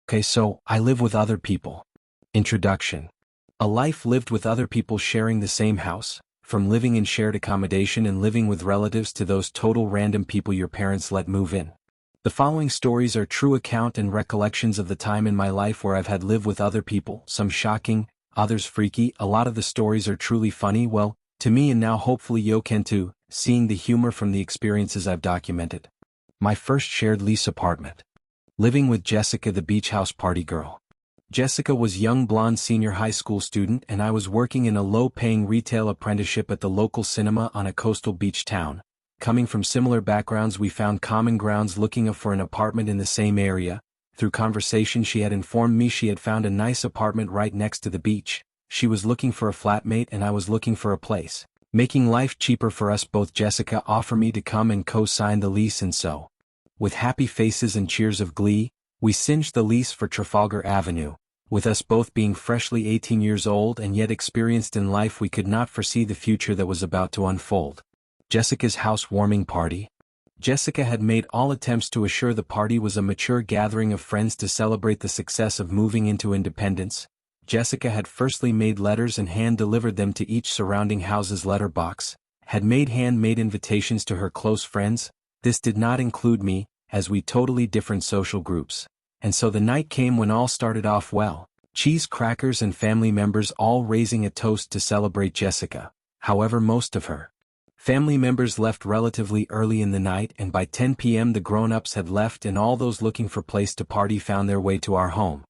Okay, so I live with other people. Introduction. A life lived with other people sharing the same house, from living in shared accommodation and living with relatives to those total random people your parents let move in. The following stories are true account and recollections of the time in my life where I've had live with other people, some shocking, others freaky. A lot of the stories are truly funny, well, to me, and now hopefully you can too, seeing the humor from the experiences I've documented. My first shared lease apartment. Living with Jessica, the beach house party girl. Jessica was young blonde senior high school student and I was working in a low-paying retail apprenticeship at the local cinema on a coastal beach town. Coming from similar backgrounds, we found common grounds looking for an apartment in the same area. Through conversation, she had informed me she had found a nice apartment right next to the beach. She was looking for a flatmate and I was looking for a place. Making life cheaper for us both, Jessica offered me to come and co-sign the lease, and so, with happy faces and cheers of glee, we cinched the lease for Trafalgar Avenue. With us both being freshly 18 years old and yet experienced in life, we could not foresee the future that was about to unfold. Jessica's housewarming party. Jessica had made all attempts to assure the party was a mature gathering of friends to celebrate the success of moving into independence. Jessica had firstly made letters and hand-delivered them to each surrounding house's letterbox, had made handmade invitations to her close friends. This did not include me, as we totally different social groups. And so the night came when all started off well. Cheese, crackers and family members all raising a toast to celebrate Jessica. However, most of her family members left relatively early in the night, and by 10 p.m. the grown-ups had left and all those looking for place to party found their way to our home.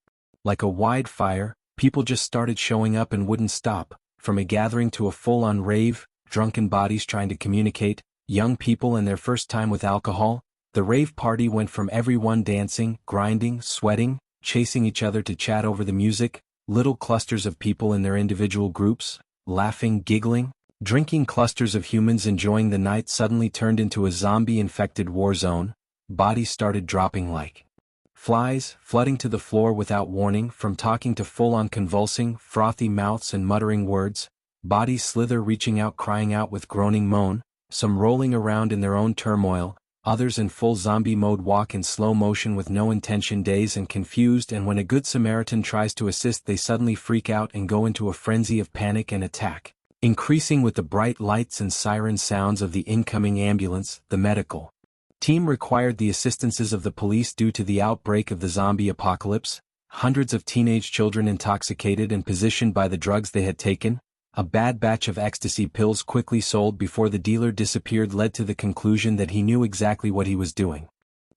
Like a wildfire, people just started showing up and wouldn't stop, from a gathering to a full-on rave, drunken bodies trying to communicate, young people and their first time with alcohol. The rave party went from everyone dancing, grinding, sweating, chasing each other to chat over the music, little clusters of people in their individual groups, laughing, giggling, drinking, clusters of humans enjoying the night suddenly turned into a zombie-infected war zone. Bodies started dropping like flies, flooding to the floor without warning, from talking to full-on convulsing, frothy mouths and muttering words. Bodies slither, reaching out, crying out with groaning moan, some rolling around in their own turmoil, others in full zombie mode walk in slow motion with no intention, dazed and confused, and when a good Samaritan tries to assist they suddenly freak out and go into a frenzy of panic and attack, increasing with the bright lights and siren sounds of the incoming ambulance. The medical team required the assistances of the police due to the outbreak of the zombie apocalypse. Hundreds of teenage children intoxicated and positioned by the drugs they had taken. A bad batch of ecstasy pills quickly sold before the dealer disappeared led to the conclusion that he knew exactly what he was doing.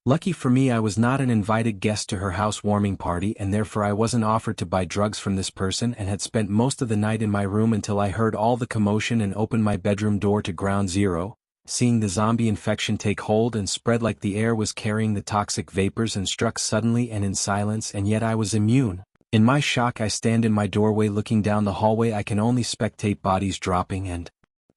Lucky for me, I was not an invited guest to her housewarming party, and therefore I wasn't offered to buy drugs from this person, and had spent most of the night in my room until I heard all the commotion and opened my bedroom door to ground zero, seeing the zombie infection take hold and spread like the air was carrying the toxic vapors, and struck suddenly and in silence, and yet I was immune. In my shock, I stand in my doorway looking down the hallway. I can only spectate bodies dropping and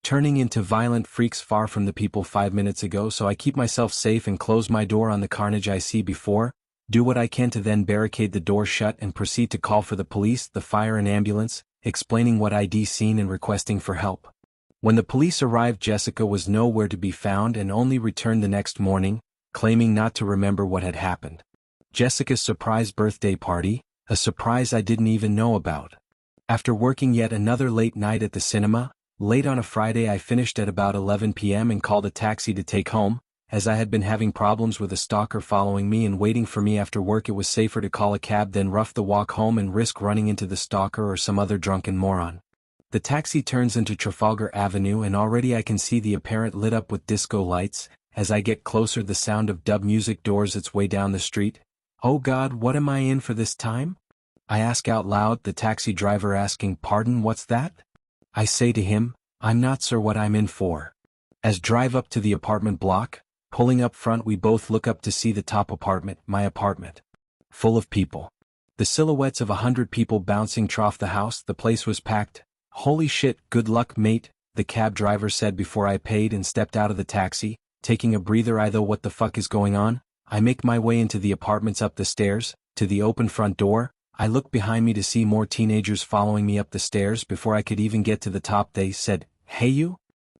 turning into violent freaks far from the people 5 minutes ago, so I keep myself safe and close my door on the carnage I see before, do what I can to then barricade the door shut and proceed to call for the police, the fire and ambulance, explaining what I'd seen and requesting for help. When the police arrived, Jessica was nowhere to be found and only returned the next morning, claiming not to remember what had happened. Jessica's surprise birthday party, a surprise I didn't even know about. After working yet another late night at the cinema, late on a Friday, I finished at about 11 p.m. and called a taxi to take home. As I had been having problems with a stalker following me and waiting for me after work, it was safer to call a cab than rough the walk home and risk running into the stalker or some other drunken moron. The taxi turns into Trafalgar Avenue and already I can see the apparent lit up with disco lights. As I get closer, the sound of dub music doors its way down the street. Oh God, what am I in for this time? I ask out loud, the taxi driver asking, "Pardon, what's that?" I say to him, "I'm not sure what I'm in for." As drive up to the apartment block, pulling up front, we both look up to see the top apartment, my apartment. Full of people. The silhouettes of 100 people bouncing off the house. The place was packed. "Holy shit, good luck, mate," the cab driver said before I paid and stepped out of the taxi, taking a breather. I thought, what the fuck is going on? I make my way into the apartments, up the stairs, to the open front door. I look behind me to see more teenagers following me up the stairs. Before I could even get to the top, they said, "Hey you,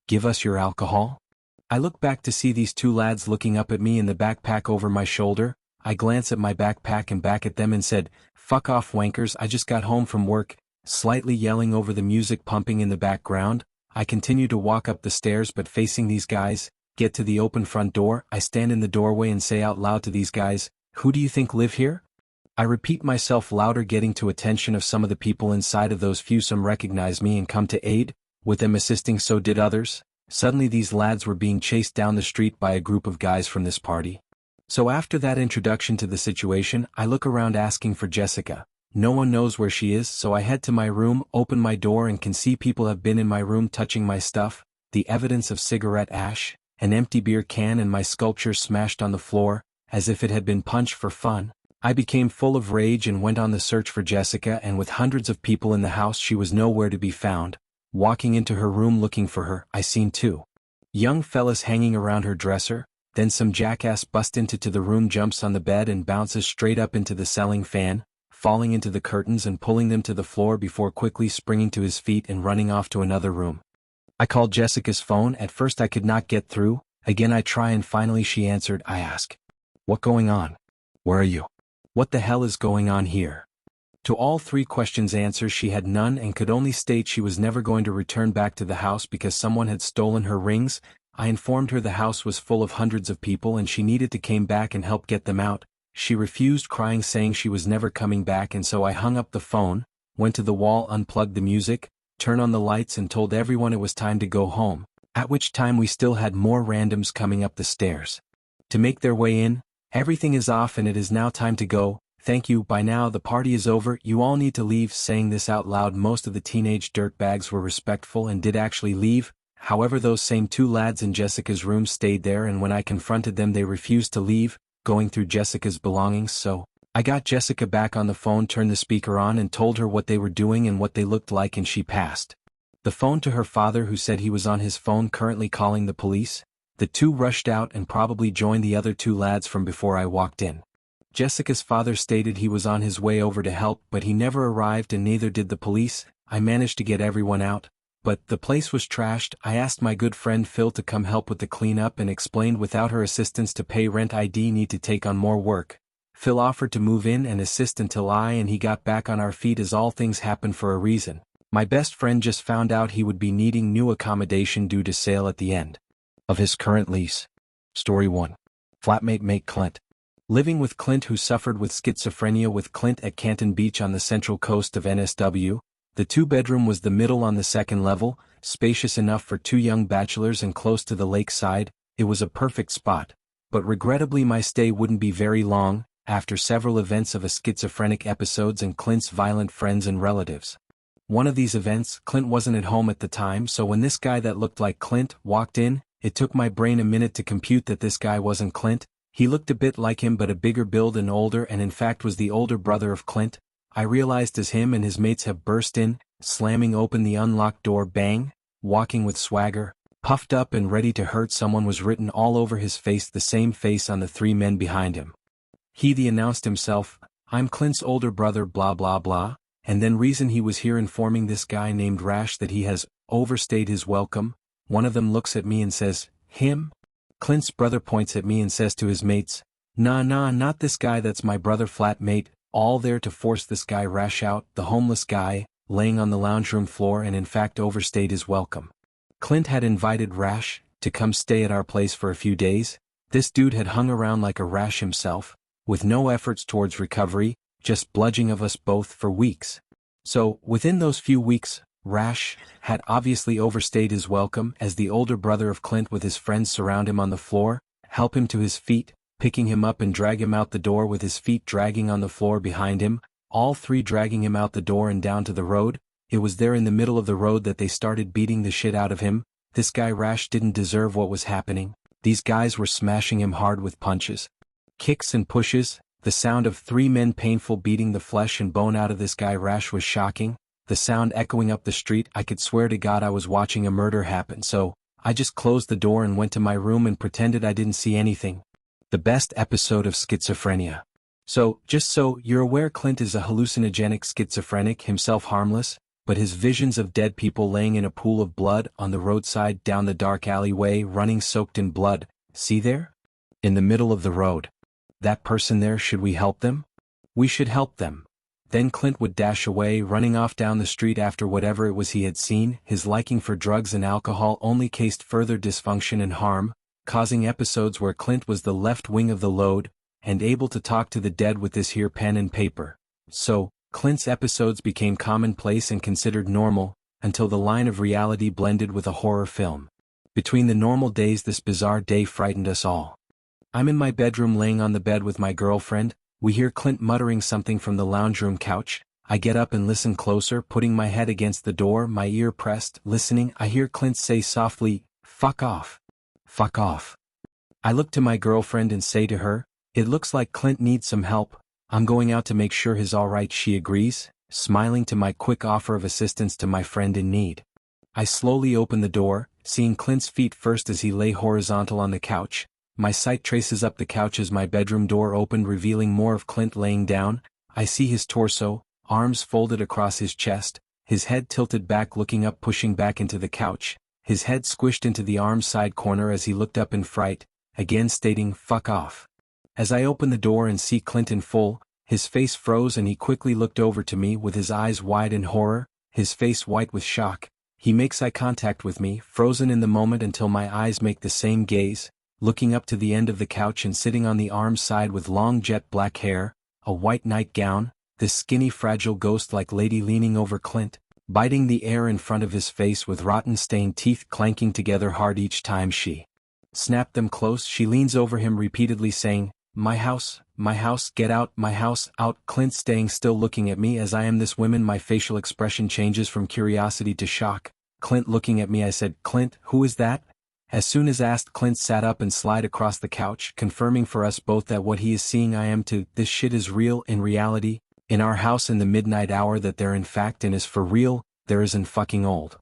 give us your alcohol." I look back to see these two lads looking up at me in the backpack over my shoulder. I glance at my backpack and back at them and said, "Fuck off wankers, I just got home from work." Slightly yelling over the music pumping in the background, I continue to walk up the stairs but facing these guys, get to the open front door, I stand in the doorway and say out loud to these guys, "Who do you think live here?" I repeat myself louder, getting to attention of some of the people inside. Of those few, some recognize me and come to aid, with them assisting so did others. Suddenly these lads were being chased down the street by a group of guys from this party. So after that introduction to the situation, I look around asking for Jessica. No one knows where she is, so I head to my room, open my door and can see people have been in my room touching my stuff, the evidence of cigarette ash, an empty beer can and my sculpture smashed on the floor, as if it had been punched for fun. I became full of rage and went on the search for Jessica, and with hundreds of people in the house she was nowhere to be found. Walking into her room looking for her, I seen two young fellas hanging around her dresser, then some jackass busts into the room, jumps on the bed and bounces straight up into the ceiling fan, falling into the curtains and pulling them to the floor before quickly springing to his feet and running off to another room. I called Jessica's phone. At first I could not get through. Again I try and finally she answered. I ask, "What going on? Where are you? What the hell is going on here?" To all three questions answers she had none and could only state she was never going to return back to the house because someone had stolen her rings. I informed her the house was full of hundreds of people and she needed to come back and help get them out. She refused, crying, saying she was never coming back, and so I hung up the phone, went to the wall, unplugged the music, turned on the lights and told everyone it was time to go home, at which time we still had more randoms coming up the stairs to make their way in. "Everything is off and it is now time to go. Thank you, by now the party is over, you all need to leave." Saying this out loud, most of the teenage dirtbags were respectful and did actually leave. However, those same two lads in Jessica's room stayed there, and when I confronted them they refused to leave, going through Jessica's belongings. So I got Jessica back on the phone, turned the speaker on and told her what they were doing and what they looked like, and she passed the phone to her father, who said he was on his phone currently calling the police. The two rushed out and probably joined the other two lads from before I walked in. Jessica's father stated he was on his way over to help, but he never arrived and neither did the police. I managed to get everyone out, but the place was trashed. I asked my good friend Phil to come help with the cleanup and explained without her assistance to pay rent I'd need to take on more work. Phil offered to move in and assist until I and he got back on our feet, as all things happen for a reason. My best friend just found out he would be needing new accommodation due to sale at the end of his current lease. Story 1. Flatmate mate Clint. Living with Clint, who suffered with schizophrenia, with Clint at Canton Beach on the central coast of NSW. The two-bedroom was the middle on the second level, spacious enough for two young bachelors and close to the lakeside. It was a perfect spot. But regrettably my stay wouldn't be very long, after several events of a schizophrenic episodes and Clint's violent friends and relatives. One of these events, Clint wasn't at home at the time, so when this guy that looked like Clint walked in, it took my brain a minute to compute that this guy wasn't Clint. He looked a bit like him but a bigger build and older, and in fact was the older brother of Clint. I realized as him and his mates have burst in, slamming open the unlocked door, bang, walking with swagger, puffed up and ready to hurt someone, was written all over his face, the same face on the three men behind him. He announced himself, "I'm Clint's older brother blah blah blah," and then reason he was here, informing this guy named Rash that he has overstayed his welcome. One of them looks at me and says, "Him?" Clint's brother points at me and says to his mates, Nah, not this guy, that's my brother flatmate," all there to force this guy Rash out, the homeless guy, laying on the lounge room floor, and in fact overstayed his welcome. Clint had invited Rash to come stay at our place for a few days. This dude had hung around like a Rash himself, with no efforts towards recovery, just bludgeoning of us both for weeks. So, within those few weeks, Rash had obviously overstayed his welcome, as the older brother of Clint with his friends surround him on the floor, help him to his feet, picking him up and drag him out the door with his feet dragging on the floor behind him, all three dragging him out the door and down to the road. It was there in the middle of the road that they started beating the shit out of him. This guy Rash didn't deserve what was happening. These guys were smashing him hard with punches, kicks and pushes. The sound of three men painful beating the flesh and bone out of this guy Rash was shocking. The sound echoing up the street, I could swear to God I was watching a murder happen, so I just closed the door and went to my room and pretended I didn't see anything. The best episode of schizophrenia. So, just so you're aware, Clint is a hallucinogenic schizophrenic, himself harmless, but his visions of dead people laying in a pool of blood on the roadside, down the dark alleyway, running soaked in blood, see there? In the middle of the road. That person there, should we help them? We should help them. Then Clint would dash away, running off down the street after whatever it was he had seen. His liking for drugs and alcohol only caused further dysfunction and harm, causing episodes where Clint was the left wing of the load, and able to talk to the dead with this here pen and paper. So, Clint's episodes became commonplace and considered normal, until the line of reality blended with a horror film. Between the normal days, this bizarre day frightened us all. I'm in my bedroom laying on the bed with my girlfriend. We hear Clint muttering something from the lounge room couch. I get up and listen closer, putting my head against the door, my ear pressed, listening. I hear Clint say softly, "Fuck off. Fuck off." I look to my girlfriend and say to her, "It looks like Clint needs some help. I'm going out to make sure he's alright." She agrees, smiling to my quick offer of assistance to my friend in need. I slowly open the door, seeing Clint's feet first as he lay horizontal on the couch. My sight traces up the couch as my bedroom door opened, revealing more of Clint laying down. I see his torso, arms folded across his chest, his head tilted back looking up, pushing back into the couch, his head squished into the arm's side corner as he looked up in fright, again stating, "Fuck off." As I open the door and see Clint in full, his face froze and he quickly looked over to me with his eyes wide in horror, his face white with shock. He makes eye contact with me, frozen in the moment until my eyes make the same gaze, looking up to the end of the couch and sitting on the arm's side with long jet black hair, a white nightgown, this skinny fragile ghost-like lady leaning over Clint, biting the air in front of his face with rotten stained teeth clanking together hard each time she snapped them close. She leans over him repeatedly saying, my house, get out, my house, out." Clint staying still looking at me as I am this woman. My facial expression changes from curiosity to shock. Clint looking at me. I said, "Clint, who is that?" As soon as asked, Clint sat up and slid across the couch, confirming for us both that what he is seeing I am too. This shit is real, in reality, in our house in the midnight hour. That there in fact and is for real. There is an fucking old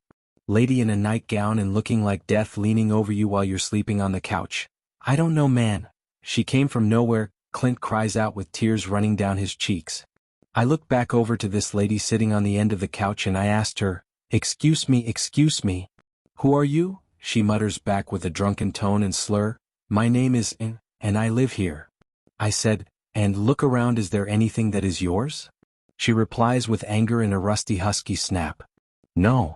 lady in a nightgown and looking like death leaning over you while you're sleeping on the couch. "I don't know, man. She came from nowhere," Clint cries out with tears running down his cheeks. I look back over to this lady sitting on the end of the couch and I asked her, excuse me. "Who are you?" She mutters back with a drunken tone and slur, "My name is In, and I live here." I said, "And look around, is there anything that is yours?" She replies with anger in a rusty husky snap, "No."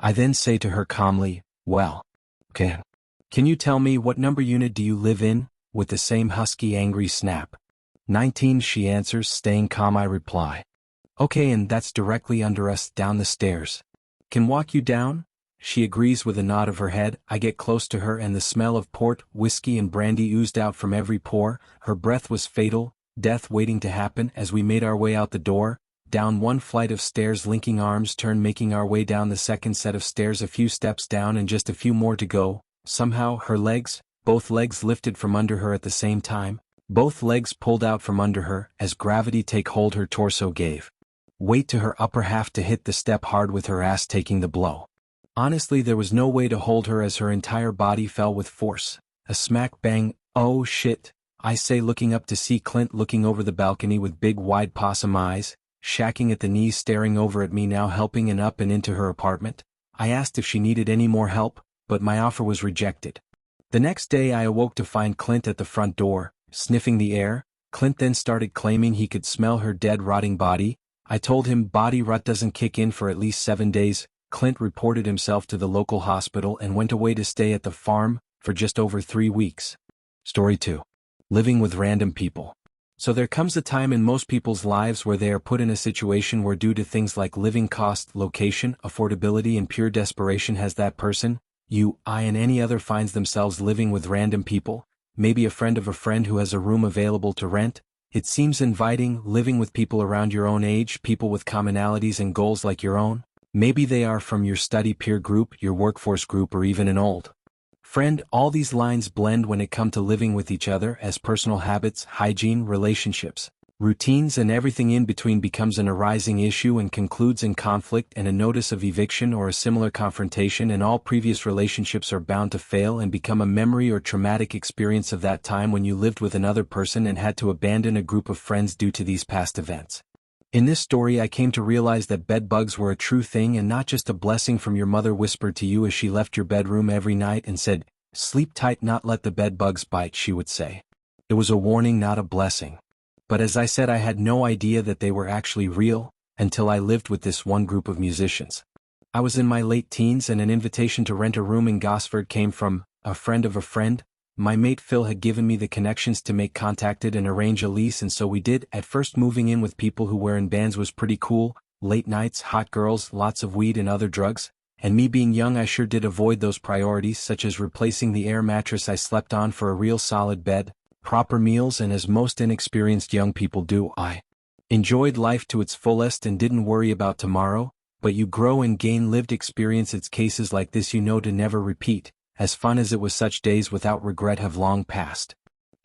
I then say to her calmly, "Well, can you tell me what number unit do you live in?" With the same husky angry snap. 19, she answers, staying calm. I reply, "Okay, and that's directly under us, down the stairs. Can walk you down?" She agrees with a nod of her head. I get close to her and the smell of port, whiskey and brandy oozed out from every pore. Her breath was fatal, death waiting to happen. As we made our way out the door, down one flight of stairs, linking arms turn, making our way down the second set of stairs, a few steps down and just a few more to go. Somehow her legs, both legs lifted from under her at the same time, both legs pulled out from under her, as gravity take hold. Her torso gave weight to her upper half to hit the step hard, with her ass taking the blow. Honestly, there was no way to hold her as her entire body fell with force. A smack bang. "Oh shit," I say, looking up to see Clint looking over the balcony with big wide possum eyes, shacking at the knees, staring over at me now, helping and up and into her apartment. I asked if she needed any more help, but my offer was rejected. The next day I awoke to find Clint at the front door, sniffing the air. Clint then started claiming he could smell her dead, rotting body. I told him body rot doesn't kick in for at least 7 days. Clint reported himself to the local hospital and went away to stay at the farm for just over 3 weeks. Story 2. Living with random people. So there comes a time in most people's lives where they are put in a situation where, due to things like living cost, location, affordability and pure desperation, has that person, you, I and any other, finds themselves living with random people, maybe a friend of a friend who has a room available to rent. It seems inviting, living with people around your own age, people with commonalities and goals like your own. Maybe they are from your study peer group, your workforce group, or even an old friend. All these lines blend when it comes to living with each other, as personal habits, hygiene, relationships, routines and everything in between becomes an arising issue and concludes in conflict and a notice of eviction or a similar confrontation, and all previous relationships are bound to fail and become a memory or traumatic experience of that time when you lived with another person and had to abandon a group of friends due to these past events. In this story I came to realize that bed bugs were a true thing and not just a blessing from your mother whispered to you as she left your bedroom every night and said, "Sleep tight, not let the bed bugs bite," she would say. It was a warning, not a blessing. But as I said, I had no idea that they were actually real, until I lived with this one group of musicians. I was in my late teens and an invitation to rent a room in Gosford came from a friend of a friend. My mate Phil had given me the connections to make contacted and arrange a lease, and so we did. At first, moving in with people who were in bands was pretty cool. Late nights, hot girls, lots of weed and other drugs. And me being young, I sure did avoid those priorities, such as replacing the air mattress I slept on for a real solid bed, proper meals, and as most inexperienced young people do, I enjoyed life to its fullest and didn't worry about tomorrow. But you grow and gain lived experience. It's cases like this you know to never repeat. As fun as it was, such days without regret have long passed.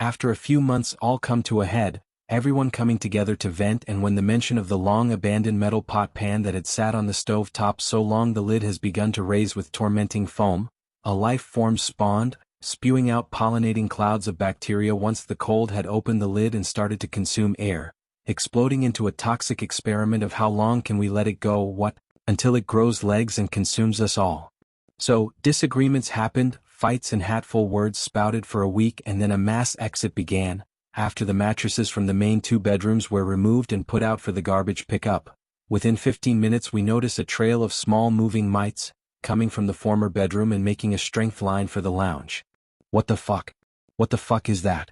After a few months, all come to a head, everyone coming together to vent, and when the mention of the long-abandoned metal pot pan that had sat on the stove top so long the lid has begun to raise with tormenting foam, a life form spawned, spewing out pollinating clouds of bacteria once the cold had opened the lid and started to consume air, exploding into a toxic experiment of how long can we let it go, until it grows legs and consumes us all. So, disagreements happened, fights and hatful words spouted for a week, and then a mass exit began, after the mattresses from the main 2 bedrooms were removed and put out for the garbage pickup. Within 15 minutes we notice a trail of small moving mites, coming from the former bedroom and making a strength line for the lounge. What the fuck? What the fuck is that?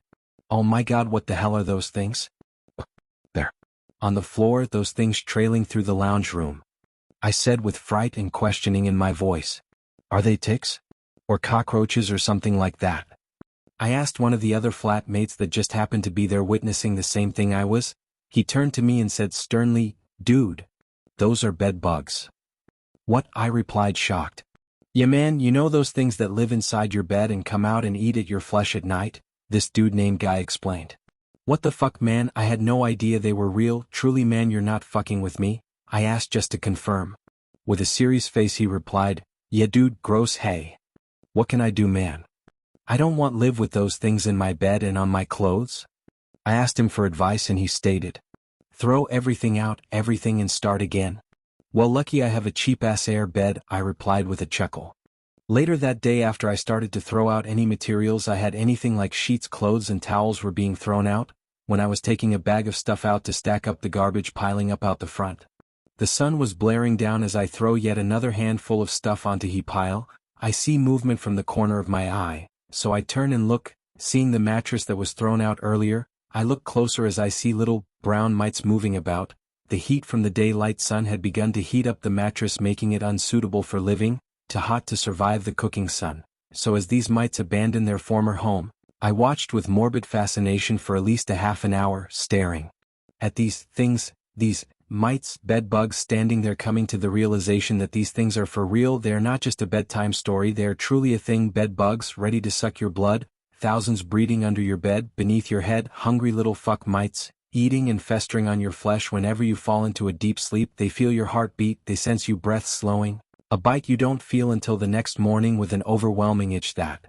Oh my god, what the hell are those things? There. On the floor, those things trailing through the lounge room. I said with fright and questioning in my voice. Are they ticks? Or cockroaches or something like that? I asked one of the other flatmates that just happened to be there witnessing the same thing I was. He turned to me and said sternly, "Dude, those are bed bugs." What? I replied, shocked. "Yeah man, you know those things that live inside your bed and come out and eat at your flesh at night?" This dude named Guy explained. What the fuck man, I had no idea they were real. Truly man, you're not fucking with me? I asked just to confirm. With a serious face he replied, "Yeah dude, gross, hey. What can I do man? I don't want live with those things in my bed and on my clothes." I asked him for advice and he stated, "Throw everything out, everything, and start again." Well, lucky I have a cheap-ass air bed, I replied with a chuckle. Later that day, after I started to throw out any materials I had, anything like sheets, clothes and towels were being thrown out, when I was taking a bag of stuff out to stack up the garbage piling up out the front. The sun was blaring down as I throw yet another handful of stuff onto he pile. I see movement from the corner of my eye, so I turn and look, seeing the mattress that was thrown out earlier. I look closer as I see little, brown mites moving about. The heat from the daylight sun had begun to heat up the mattress, making it unsuitable for living, too hot to survive the cooking sun. So as these mites abandoned their former home, I watched with morbid fascination for at least a half an hour, staring at these things, these mites, bed bugs standing there, coming to the realization that these things are for real. They are not just a bedtime story, they are truly a thing. Bed bugs, ready to suck your blood, thousands breeding under your bed, beneath your head, hungry little fuck mites, eating and festering on your flesh whenever you fall into a deep sleep. They feel your heartbeat, they sense you breath slowing, a bite you don't feel until the next morning, with an overwhelming itch that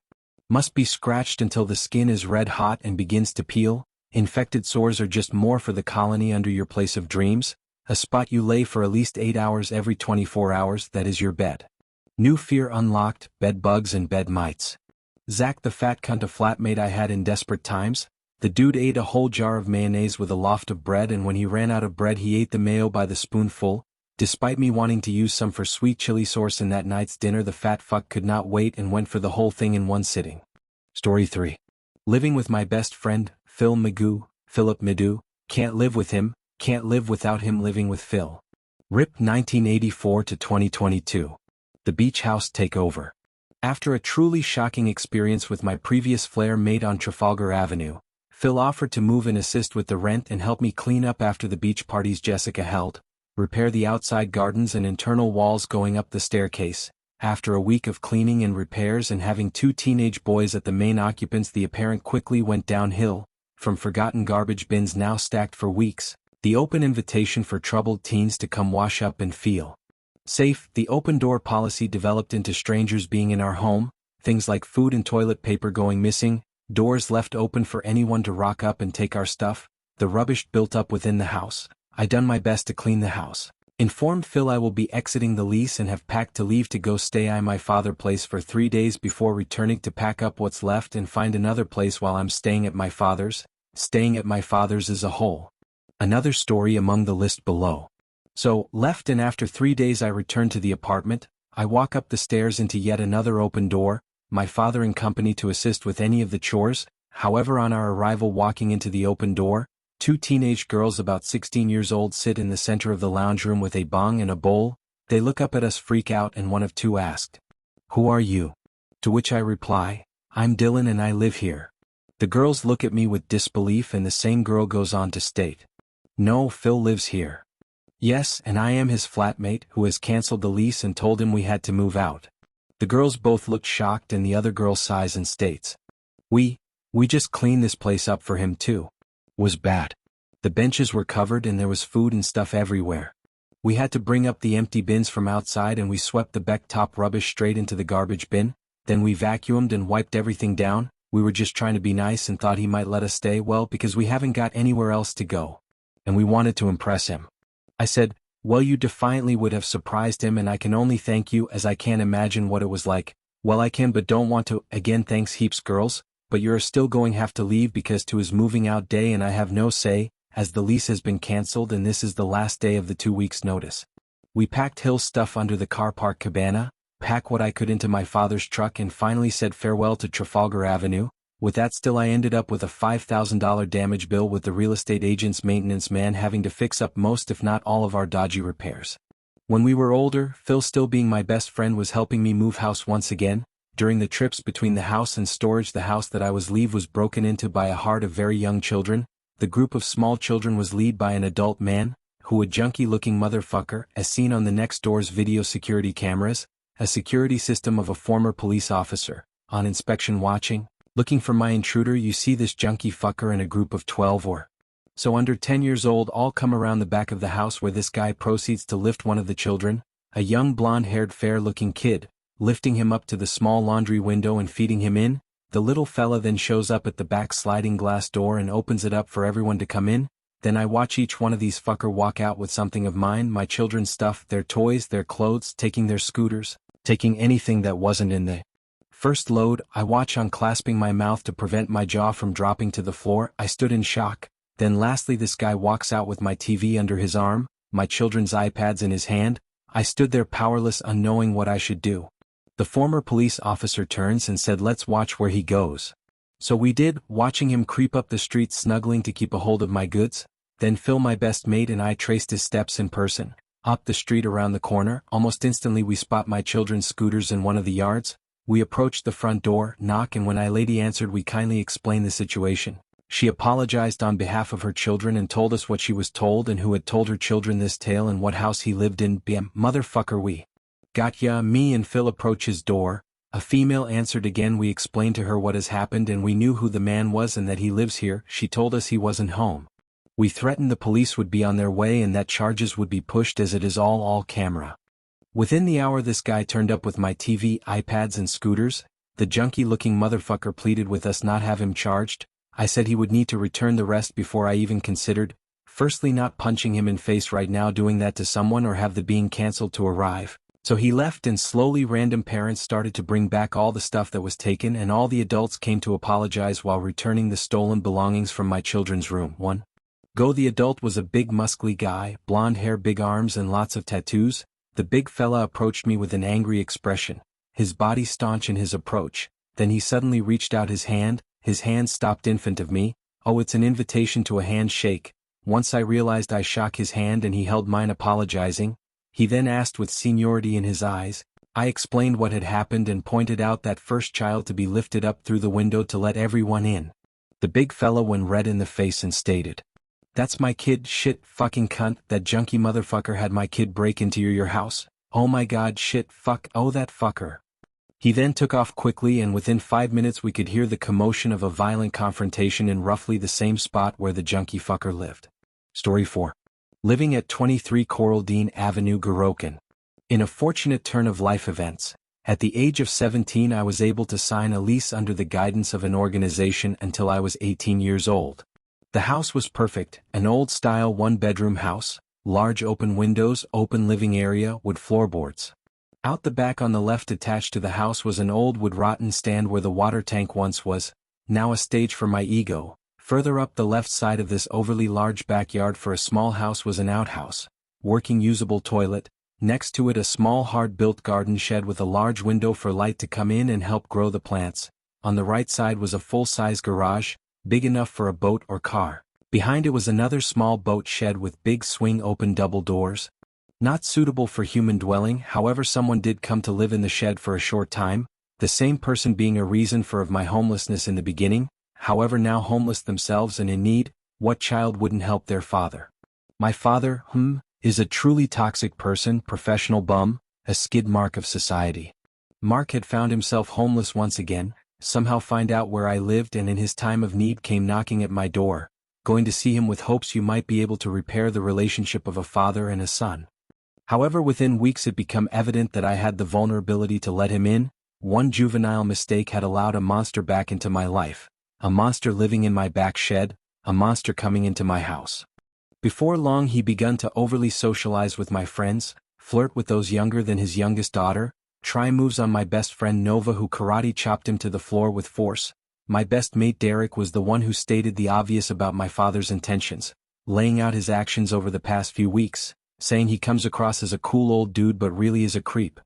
must be scratched until the skin is red hot and begins to peel. Infected sores are just more for the colony under your place of dreams, a spot you lay for at least 8 hours every 24 hours, that is your bed. New fear unlocked, bed bugs and bed mites. Zach, the fat cunt, a flatmate I had in desperate times. The dude ate a whole jar of mayonnaise with a loaf of bread, and when he ran out of bread he ate the mayo by the spoonful. Despite me wanting to use some for sweet chili sauce in that night's dinner, the fat fuck could not wait and went for the whole thing in one sitting. Story 3. Living with my best friend, Philip Magoo, can't live with him, can't live without him. Living with Phil. RIP 1984 to 2022. The beach house takeover. After a truly shocking experience with my previous flare mate on Trafalgar Avenue, Phil offered to move and assist with the rent and help me clean up after the beach parties Jessica held, repair the outside gardens and internal walls going up the staircase. After a week of cleaning and repairs and having 2 teenage boys at the main occupants, the apparent quickly went downhill. From forgotten garbage bins now stacked for weeks, the open invitation for troubled teens to come wash up and feel safe, the open door policy developed into strangers being in our home, things like food and toilet paper going missing, doors left open for anyone to rock up and take our stuff, the rubbish built up within the house. I done my best to clean the house. Inform Phil I will be exiting the lease and have packed to leave to go stay at my father's place for 3 days before returning to pack up what's left and find another place while I'm staying at my father's. Staying at my father's is a whole another story among the list below. So, left, and after 3 days I return to the apartment. I walk up the stairs into yet another open door, my father in company to assist with any of the chores. However, on our arrival walking into the open door, 2 teenage girls about 16 years old sit in the center of the lounge room with a bong and a bowl. They look up at us, freak out, and one of 2 asked, "Who are you?" To which I reply, "I'm Dylan and I live here." The girls look at me with disbelief and the same girl goes on to state, "No, Phil lives here." Yes, and I am his flatmate who has cancelled the lease and told him we had to move out. The girls both looked shocked and the other girl sighs and states, We just cleaned this place up for him too. Was bad. The benches were covered and there was food and stuff everywhere. We had to bring up the empty bins from outside and we swept the back top rubbish straight into the garbage bin, then we vacuumed and wiped everything down. We were just trying to be nice and thought he might let us stay, well, because we haven't got anywhere else to go. And we wanted to impress him. I said, well, you defiantly would have surprised him and I can only thank you as I can't imagine what it was like. Well, I can but don't want to. Again, thanks heaps girls, but you're still going have to leave because to his moving out day and I have no say, as the lease has been cancelled and this is the last day of the 2 weeks notice. We packed Hill's stuff under the car park cabana, pack what I could into my father's truck and finally said farewell to Trafalgar Avenue. With that still I ended up with a $5,000 damage bill with the real estate agent's maintenance man having to fix up most if not all of our dodgy repairs. When we were older, Phil, still being my best friend, was helping me move house once again. During the trips between the house and storage, the house that I was leave was broken into by a herd of very young children. The group of small children was led by an adult man, who a junkie-looking motherfucker, as seen on the next door's video security cameras, a security system of a former police officer, on inspection watching, looking for my intruder. You see this junkie fucker and a group of 12 or so under 10 years old all come around the back of the house where this guy proceeds to lift one of the children, a young blonde-haired fair-looking kid, lifting him up to the small laundry window and feeding him in. The little fella then shows up at the back sliding glass door and opens it up for everyone to come in. Then I watch each one of these fucker walk out with something of mine, my children's stuff, their toys, their clothes, taking their scooters, taking anything that wasn't in the first load. I watch, unclasping my mouth to prevent my jaw from dropping to the floor. I stood in shock. Then lastly this guy walks out with my TV under his arm, my children's iPads in his hand. I stood there powerless, unknowing what I should do. The former police officer turns and said, let's watch where he goes. So we did, watching him creep up the street snuggling to keep a hold of my goods. Then Phil, my best mate, and I traced his steps in person, up the street around the corner. Almost instantly we spot my children's scooters in one of the yards. We approached the front door, knock, and when a lady answered we kindly explained the situation. She apologized on behalf of her children and told us what she was told and who had told her children this tale and what house he lived in. Bam, motherfucker, we got ya. Me and Phil approach his door. A female answered again. We explained to her what has happened and we knew who the man was and that he lives here. She told us he wasn't home. We threatened the police would be on their way and that charges would be pushed as it is all camera. Within the hour this guy turned up with my TV, iPads and scooters. The junkie-looking motherfucker pleaded with us not have him charged. I said he would need to return the rest before I even considered, firstly, not punching him in face right now, doing that to someone, or have the being cancelled to arrive. So he left and slowly random parents started to bring back all the stuff that was taken and all the adults came to apologize while returning the stolen belongings from my children's room. One go, the adult was a big muscly guy, blonde hair, big arms and lots of tattoos. The big fella approached me with an angry expression, his body staunch in his approach. Then he suddenly reached out his hand stopped in front of me. Oh, it's an invitation to a handshake. Once I realized I shook his hand and he held mine, apologizing. He then asked with seniority in his eyes. I explained what had happened and pointed out that first child to be lifted up through the window to let everyone in. The big fella went red in the face and stated, "That's my kid." Shit, fucking cunt, that junkie motherfucker had my kid break into your house. Oh my god, shit, fuck, oh that fucker. He then took off quickly and within 5 minutes we could hear the commotion of a violent confrontation in roughly the same spot where the junkie fucker lived. Story 4. Living at 23 Coral Dean Avenue, Gorokan. In a fortunate turn of life events, at the age of 17 I was able to sign a lease under the guidance of an organization until I was 18 years old. The house was perfect, an old-style one-bedroom house, Large open windows, open living area, wood floorboards. Out the back on the left attached to the house was an old wood rotten stand where the water tank once was, now a stage for my ego. Further up the left side of this overly large backyard for a small house was an outhouse, working usable toilet, next to it a small hard-built garden shed with a large window for light to come in and help grow the plants. On the right side was a full-size garage, big enough for a boat or car. Behind it was another small boat shed with big swing open double doors. Not suitable for human dwelling, however someone did come to live in the shed for a short time, the same person being a reason for of my homelessness in the beginning, however now homeless themselves and in need. What child wouldn't help their father? My father, is a truly toxic person, professional bum, a skid mark of society. Mark had found himself homeless once again, somehow find out where I lived and in his time of need came knocking at my door, going to see him with hopes you might be able to repair the relationship of a father and a son. However, within weeks it became evident that I had the vulnerability to let him in. One juvenile mistake had allowed a monster back into my life, a monster living in my back shed, a monster coming into my house. Before long he begun to overly socialize with my friends, flirt with those younger than his youngest daughter, try moves on my best friend Nova who karate chopped him to the floor with force. My best mate Derek was the one who stated the obvious about my father's intentions, laying out his actions over the past few weeks, saying he comes across as a cool old dude but really is a creep.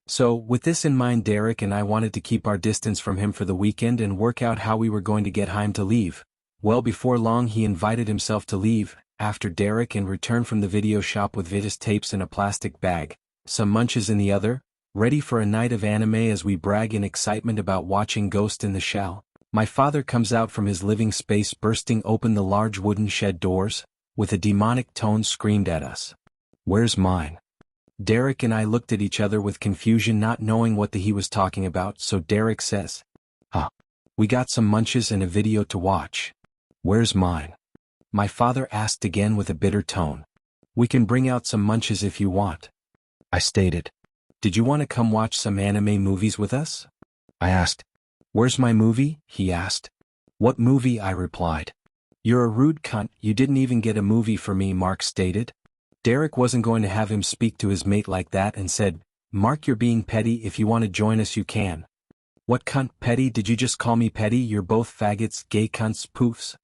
So, with this in mind, Derek and I wanted to keep our distance from him for the weekend and work out how we were going to get him to leave. Well, before long he invited himself to leave, after Derek and returned from the video shop with Vitis tapes in a plastic bag, some munches in the other, ready for a night of anime as we brag in excitement about watching Ghost in the Shell. My father comes out from his living space bursting open the large wooden shed doors, with a demonic tone screamed at us. "Where's mine?" Derek and I looked at each other with confusion not knowing what he was talking about, so Derek says, we got some munches and a video to watch. Where's mine?" My father asked again with a bitter tone. "We can bring out some munches if you want," I stated. "Did you want to come watch some anime movies with us?" I asked. "Where's my movie?" he asked. "What movie?" I replied. "You're a rude cunt, you didn't even get a movie for me," Mark stated. Derek wasn't going to have him speak to his mate like that and said, "Mark, you're being petty, if you want to join us you can." "What cunt, petty? Did you just call me petty? You're both faggots, gay cunts, poofs."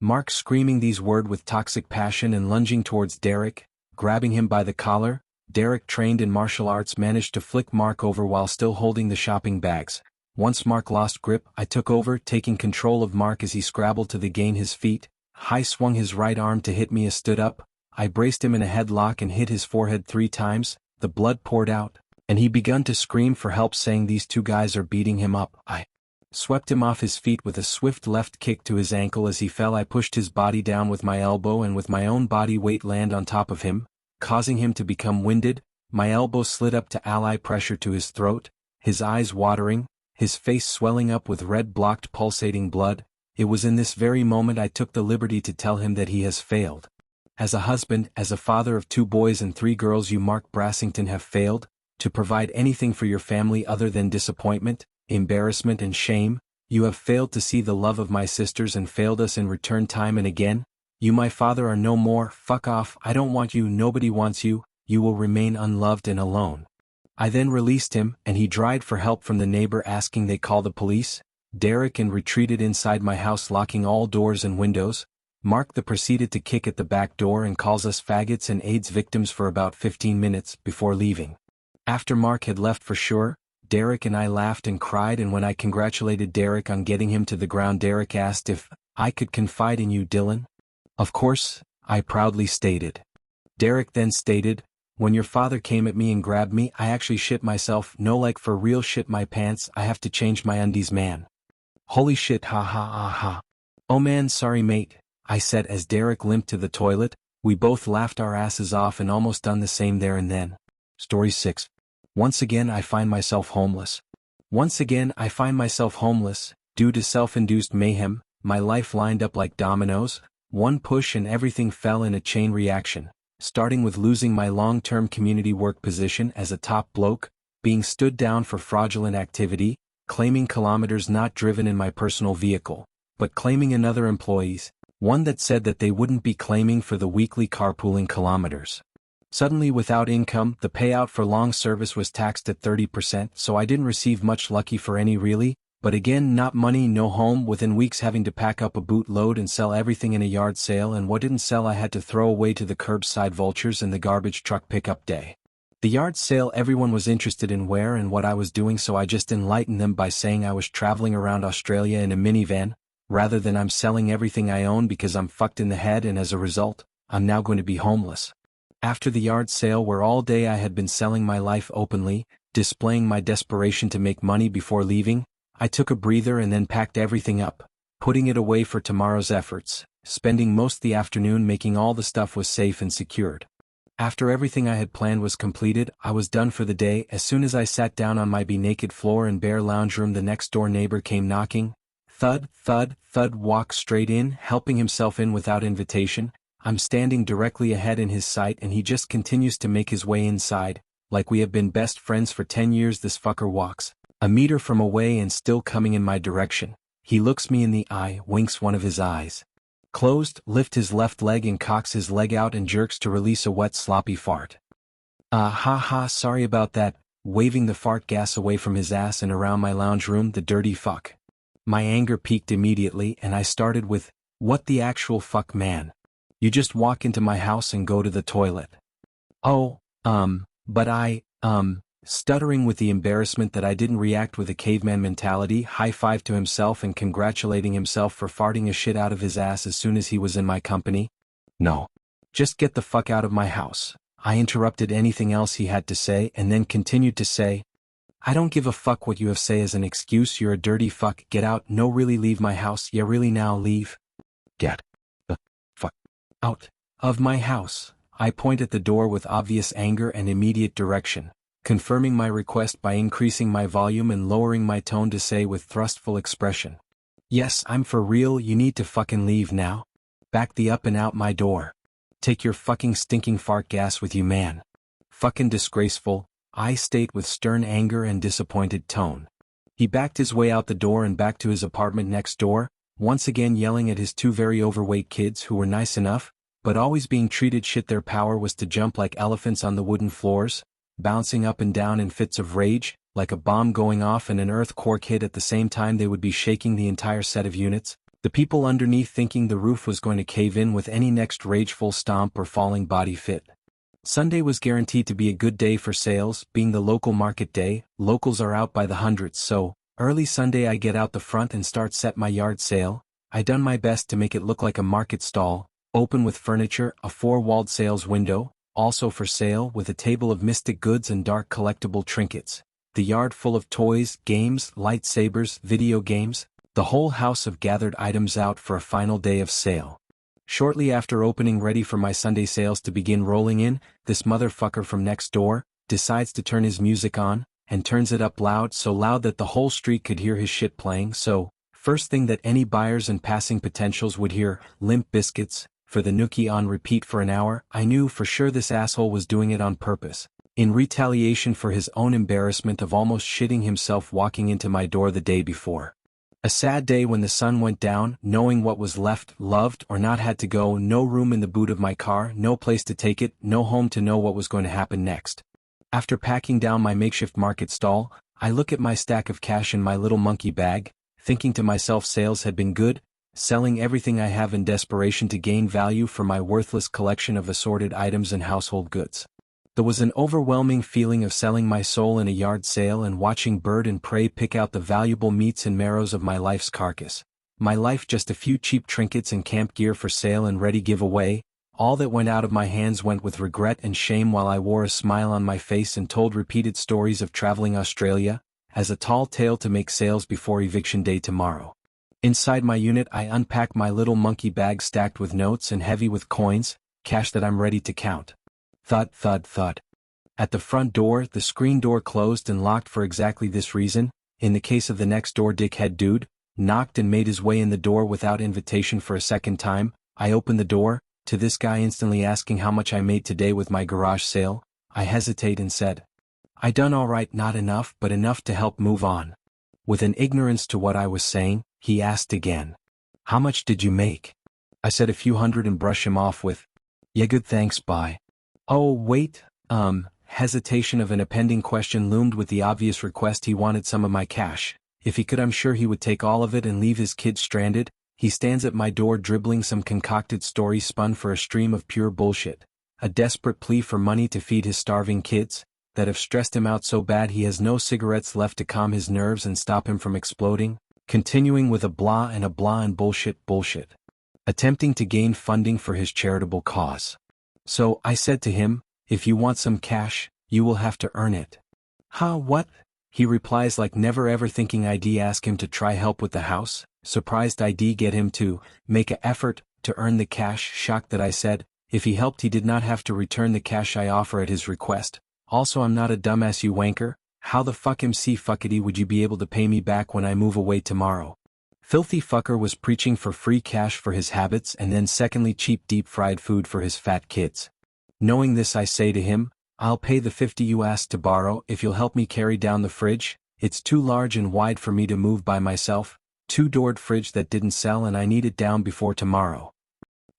Mark screaming these words with toxic passion and lunging towards Derek, grabbing him by the collar. Derek, trained in martial arts, managed to flick Mark over while still holding the shopping bags. Once Mark lost grip, I took over, taking control of Mark as he scrabbled to gain his feet. High swung his right arm to hit me as stood up. I braced him in a headlock and hit his forehead 3 times, the blood poured out, and he begun to scream for help saying these two guys are beating him up. I swept him off his feet with a swift left kick to his ankle. As he fell I pushed his body down with my elbow and with my own body weight land on top of him, causing him to become winded. My elbow slid up to ally pressure to his throat, his eyes watering, his face swelling up with red blocked pulsating blood. It was in this very moment I took the liberty to tell him that he has failed. As a husband, as a father of 2 boys and 3 girls, you, Mark Brassington, have failed to provide anything for your family other than disappointment, embarrassment and shame. You have failed to see the love of my sisters and failed us in return time and again. You, my father, are no more. Fuck off. I don't want you. Nobody wants you. You will remain unloved and alone. I then released him, and he cried for help from the neighbor asking they call the police. Derek and retreated inside my house, locking all doors and windows. Mark proceeded to kick at the back door and calls us faggots and AIDS victims for about 15 minutes before leaving. After Mark had left for sure, Derek and I laughed and cried, and when I congratulated Derek on getting him to the ground, Derek asked if I could confide in you, Dylan. Of course, I proudly stated. Derek then stated, when your father came at me and grabbed me, I actually shit myself. No, like for real, shit my pants. I have to change my undies, man. Holy shit, ha ha ha ha. Oh man, sorry mate, I said as Derek limped to the toilet. We both laughed our asses off and almost done the same there and then. Story 6. Once again I find myself homeless. Once again I find myself homeless, due to self-induced mayhem. My life lined up like dominoes. One push and everything fell in a chain reaction, starting with losing my long-term community work position as a top bloke, being stood down for fraudulent activity, claiming kilometers not driven in my personal vehicle, but claiming another employee's, One that said that they wouldn't be claiming for the weekly carpooling kilometers. Suddenly without income, the payout for long service was taxed at 30%, so I didn't receive much lucky for any really, but again not money, no home, within weeks having to pack up a bootload and sell everything in a yard sale, and what didn't sell I had to throw away to the curbside vultures and the garbage truck pickup day. The yard sale, everyone was interested in where and what I was doing, so I just enlightened them by saying I was traveling around Australia in a minivan, rather than I'm selling everything I own because I'm fucked in the head and as a result, I'm now going to be homeless. After the yard sale, where all day I had been selling my life openly, displaying my desperation to make money before leaving, I took a breather and then packed everything up, putting it away for tomorrow's efforts, spending most the afternoon making all the stuff was safe and secured. After everything I had planned was completed, I was done for the day. As soon as I sat down on my be-naked floor and bare lounge room, the next door neighbor came knocking. Thud, thud, thud, walked straight in, helping himself in without invitation. I'm standing directly ahead in his sight and he just continues to make his way inside, like we have been best friends for 10 years. This fucker walks a meter from away and still coming in my direction. He looks me in the eye, winks one of his eyes closed, lifts his left leg and cocks his leg out and jerks to release a wet sloppy fart. Ha, sorry about that, waving the fart gas away from his ass and around my lounge room, the dirty fuck. My anger peaked immediately and I started with, what the actual fuck, man? You just walk into my house and go to the toilet. Oh, but stuttering with the embarrassment that I didn't react with a caveman mentality, high-five to himself and congratulating himself for farting a shit out of his ass as soon as he was in my company. No. Just get the fuck out of my house. I interrupted anything else he had to say and then continued to say, I don't give a fuck what you have say as an excuse, you're a dirty fuck, get out, no really leave my house, yeah really now leave. Get the fuck out of my house. I point at the door with obvious anger and immediate direction, confirming my request by increasing my volume and lowering my tone to say with thrustful expression, yes, I'm for real, you need to fucking leave now. Back the up and out my door. Take your fucking stinking fart gas with you, man. Fucking disgraceful, I state with stern anger and disappointed tone. He backed his way out the door and back to his apartment next door, once again yelling at his two very overweight kids who were nice enough, but always being treated shit. Their power was to jump like elephants on the wooden floors, bouncing up and down in fits of rage, like a bomb going off and an earthquake hit at the same time. They would be shaking the entire set of units, the people underneath thinking the roof was going to cave in with any next rageful stomp or falling body fit. Sunday was guaranteed to be a good day for sales, being the local market day. Locals are out by the hundreds, so early Sunday I get out the front and start set my yard sale. I done my best to make it look like a market stall, open with furniture, a four-walled sales window, also for sale, with a table of mystic goods and dark collectible trinkets, the yard full of toys, games, lightsabers, video games, the whole house of gathered items out for a final day of sale. Shortly after opening, ready for my Sunday sales to begin rolling in, this motherfucker from next door decides to turn his music on, and turns it up loud, so loud that the whole street could hear his shit playing. So, first thing that any buyers and passing potentials would hear, Limp Bizkit's For the Nookie on repeat for an hour. I knew for sure this asshole was doing it on purpose, in retaliation for his own embarrassment of almost shitting himself walking into my door the day before. A sad day when the sun went down, knowing what was left, loved or not, had to go, no room in the boot of my car, no place to take it, no home to know what was going to happen next. After packing down my makeshift market stall, I look at my stack of cash in my little monkey bag, thinking to myself sales had been good, selling everything I have in desperation to gain value for my worthless collection of assorted items and household goods. There was an overwhelming feeling of selling my soul in a yard sale and watching bird and prey pick out the valuable meats and marrows of my life's carcass. My life just a few cheap trinkets and camp gear for sale and ready giveaway. All that went out of my hands went with regret and shame, while I wore a smile on my face and told repeated stories of traveling Australia, as a tall tale to make sales before eviction day tomorrow. Inside my unit I unpack my little monkey bag stacked with notes and heavy with coins, cash that I'm ready to count. Thud, thud, thud. At the front door, the screen door closed and locked for exactly this reason. In the case of the next door dickhead dude, knocked and made his way in the door without invitation for a second time. I opened the door, to this guy instantly asking how much I made today with my garage sale. I hesitate and said, I done alright, not enough but enough to help move on. With an ignorance to what I was saying, he asked again, how much did you make? I said a few hundred and brush him off with, "Yeah, good, thanks, bye." Oh, wait, hesitation of an impending question loomed with the obvious request he wanted some of my cash. If he could, I'm sure he would take all of it and leave his kids stranded. He stands at my door dribbling some concocted story spun for a stream of pure bullshit. A desperate plea for money to feed his starving kids, that have stressed him out so bad he has no cigarettes left to calm his nerves and stop him from exploding. Continuing with a blah and bullshit. Attempting to gain funding for his charitable cause. So, I said to him, "If you want some cash, you will have to earn it." "Huh, what?" He replies like never ever thinking I'd ask him to try help with the house. Surprised I'd get him to make an effort to earn the cash. Shocked that I said, if he helped he did not have to return the cash I offer at his request. Also, I'm not a dumbass, you wanker. How the fuck MC fuckity would you be able to pay me back when I move away tomorrow? Filthy fucker was preaching for free cash for his habits and then secondly cheap deep fried food for his fat kids. Knowing this, I say to him, "I'll pay the 50 you asked to borrow if you'll help me carry down the fridge. It's too large and wide for me to move by myself. Two-doored fridge that didn't sell and I need it down before tomorrow."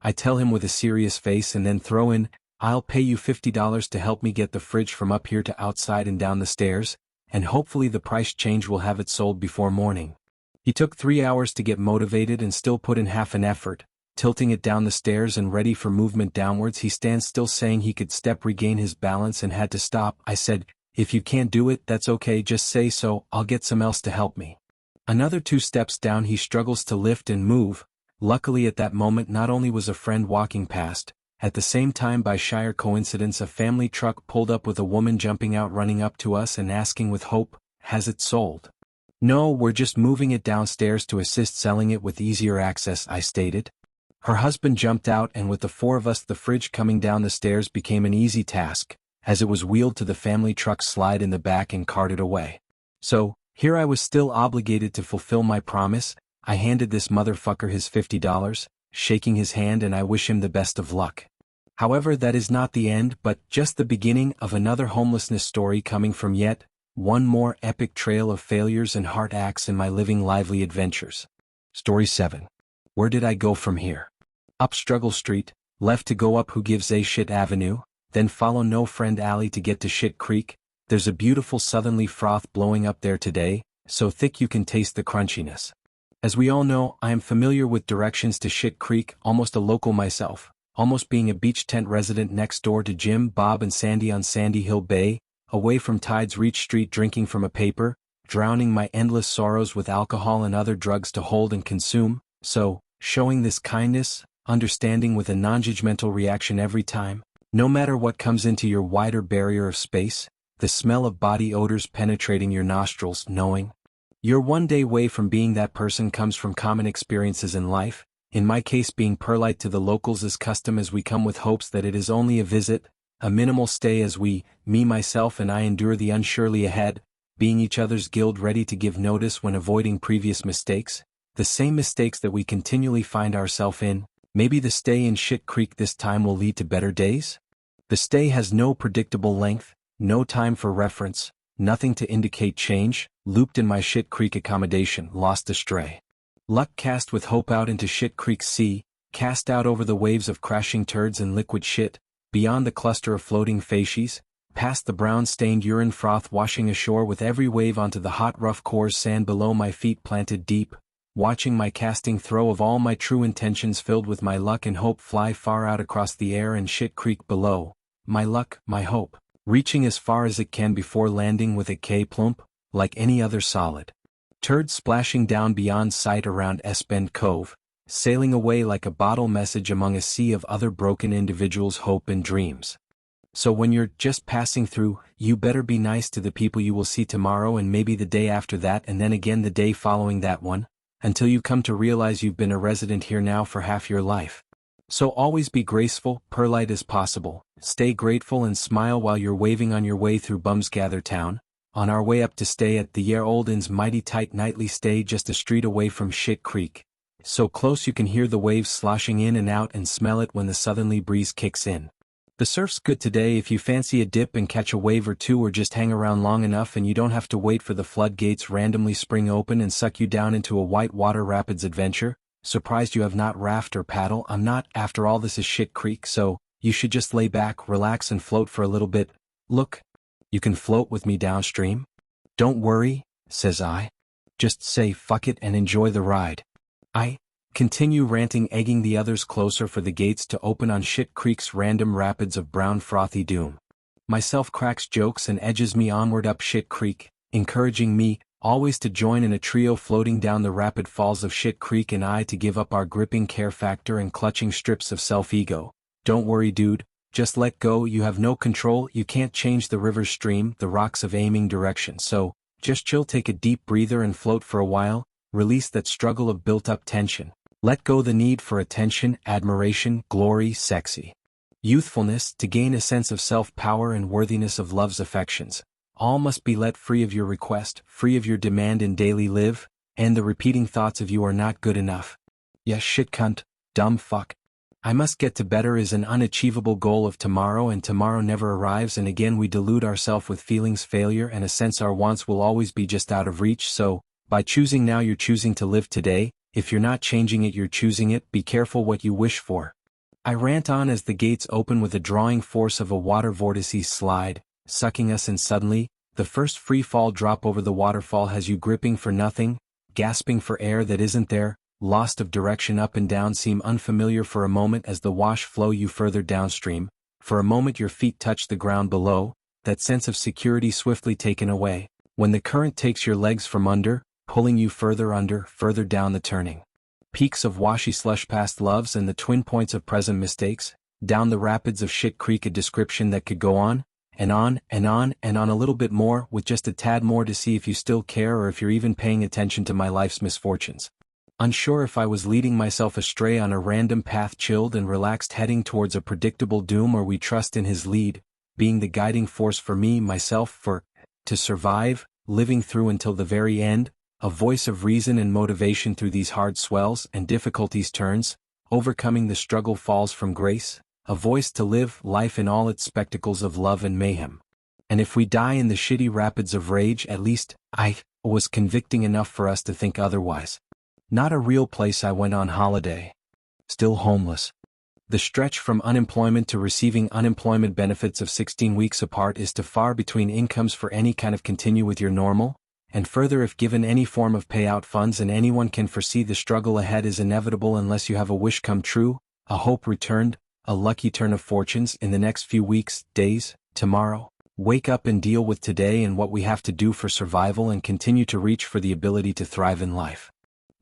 I tell him with a serious face and then throw in, "I'll pay you $50 to help me get the fridge from up here to outside and down the stairs, and hopefully the price change will have it sold before morning." He took 3 hours to get motivated and still put in half an effort, tilting it down the stairs and ready for movement downwards. He stands still saying he could regain his balance and had to stop. I said, "If you can't do it, that's okay, just say so, I'll get some else to help me." Another 2 steps down he struggles to lift and move. Luckily at that moment not only was a friend walking past, at the same time by sheer coincidence a family truck pulled up with a woman jumping out running up to us and asking with hope, "Has it sold?" "No, we're just moving it downstairs to assist selling it with easier access," I stated. Her husband jumped out and with the 4 of us the fridge coming down the stairs became an easy task, as it was wheeled to the family truck slide in the back and carted away. So, here I was still obligated to fulfill my promise. I handed this motherfucker his $50, shaking his hand, and I wish him the best of luck. However, that is not the end but just the beginning of another homelessness story coming from yet one more epic trail of failures and heart acts in my living lively adventures. Story 7. Where did I go from here? Up Struggle Street, left to go up Who Gives a Shit Avenue, then follow No Friend Alley to get to Shit Creek. There's a beautiful southerly froth blowing up there today, so thick you can taste the crunchiness. As we all know, I am familiar with directions to Shit Creek, almost a local myself, almost being a beach tent resident next door to Jim, Bob and Sandy on Sandy Hill Bay, away from Tides Reach Street drinking from a paper, drowning my endless sorrows with alcohol and other drugs to hold and consume, so, showing this kindness, understanding with a non-judgmental reaction every time, no matter what comes into your wider barrier of space, the smell of body odors penetrating your nostrils, knowing you're one day away from being that person comes from common experiences in life, in my case being perlite to the locals as custom as we come with hopes that it is only a visit, a minimal stay as we, me myself and I endure the unsurely ahead, being each other's guild ready to give notice when avoiding previous mistakes, the same mistakes that we continually find ourselves in. Maybe the stay in Shit Creek this time will lead to better days? The stay has no predictable length, no time for reference, nothing to indicate change, looped in my Shit Creek accommodation, lost astray. Luck cast with hope out into Shit Creek Sea, cast out over the waves of crashing turds and liquid shit, beyond the cluster of floating facies, past the brown-stained urine froth washing ashore with every wave onto the hot rough coarse sand below my feet planted deep, watching my casting throw of all my true intentions filled with my luck and hope fly far out across the air and Shit Creek below, my luck, my hope, reaching as far as it can before landing with a K-plump, like any other solid turd splashing down beyond sight around S-Bend Cove, sailing away like a bottle message among a sea of other broken individuals' hope and dreams. So when you're just passing through, you better be nice to the people you will see tomorrow and maybe the day after that and then again the day following that one, until you come to realize you've been a resident here now for half your life. So always be graceful, perlite as possible, stay grateful and smile while you're waving on your way through Bumsgather Town, on our way up to stay at the Ye Olde Inn's mighty tight nightly stay just a street away from Shit Creek. So close you can hear the waves sloshing in and out and smell it when the southerly breeze kicks in. The surf's good today if you fancy a dip and catch a wave or two or just hang around long enough and you don't have to wait for the floodgates randomly spring open and suck you down into a white water rapids adventure, Surprised you have not raft or paddle? I'm not. After all, this is shit creek, so you should just lay back, relax and float for a little bit. Look, you can float with me downstream. Don't worry, says I. Just say fuck it and enjoy the ride. I continue ranting, egging the others closer for the gates to open on shit creek's random rapids of brown frothy doom. Myself cracks jokes and edges me onward up shit creek, encouraging me, always to join in a trio floating down the rapid falls of shit creek, and I to give up our gripping care factor and clutching strips of self-ego. Don't worry dude, just let go. You have no control, you can't change the river's stream, the rocks of aiming direction, so just chill, take a deep breather and float for a while, release that struggle of built-up tension. Let go the need for attention, admiration, glory, sexy youthfulness, to gain a sense of self-power and worthiness of love's affections. All must be let free of your request, free of your demand in daily live, and the repeating thoughts of you are not good enough. Yes, shit cunt, dumb fuck. I must get to better is an unachievable goal of tomorrow, and tomorrow never arrives, and again we delude ourselves with feelings failure and a sense our wants will always be just out of reach. So, by choosing now you're choosing to live today. If you're not changing it you're choosing it. Be careful what you wish for. I rant on as the gates open with the drawing force of a water vortice slide, sucking us in suddenly. The first free fall drop over the waterfall has you gripping for nothing, gasping for air that isn't there, lost of direction. Up and down seem unfamiliar for a moment as the wash flow you further downstream. For a moment your feet touch the ground below, that sense of security swiftly taken away, when the current takes your legs from under, pulling you further under, further down the turning peaks of washy slush past loves and the twin points of present mistakes, down the rapids of shit creek. A description that could go on, and on, and on, and on a little bit more, with just a tad more to see if you still care or if you're even paying attention to my life's misfortunes. Unsure if I was leading myself astray on a random path, chilled and relaxed heading towards a predictable doom, or we trust in his lead, being the guiding force for me, myself, to survive, living through until the very end, a voice of reason and motivation through these hard swells and difficulties turns, overcoming the struggle falls from grace, a voice to live life in all its spectacles of love and mayhem. And if we die in the shitty rapids of rage, at least I was convicting enough for us to think otherwise. Not a real place I went on holiday. Still homeless. The stretch from unemployment to receiving unemployment benefits of 16 weeks apart is too far between incomes for any kind of continue with your normal, and further if given any form of payout funds, and anyone can foresee the struggle ahead is inevitable unless you have a wish come true, a hope returned, a lucky turn of fortunes in the next few weeks, days, tomorrow. Wake up and deal with today and what we have to do for survival, and continue to reach for the ability to thrive in life.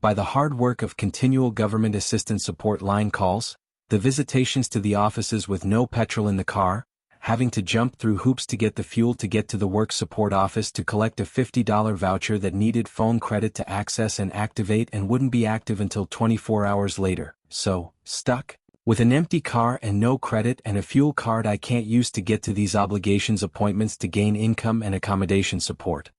By the hard work of continual government assistance support line calls, the visitations to the offices with no petrol in the car, having to jump through hoops to get the fuel to get to the work support office to collect a $50 voucher that needed phone credit to access and activate and wouldn't be active until 24 hours later. So, stuck with an empty car and no credit and a fuel card I can't use to get to these obligations appointments to gain income and accommodation support.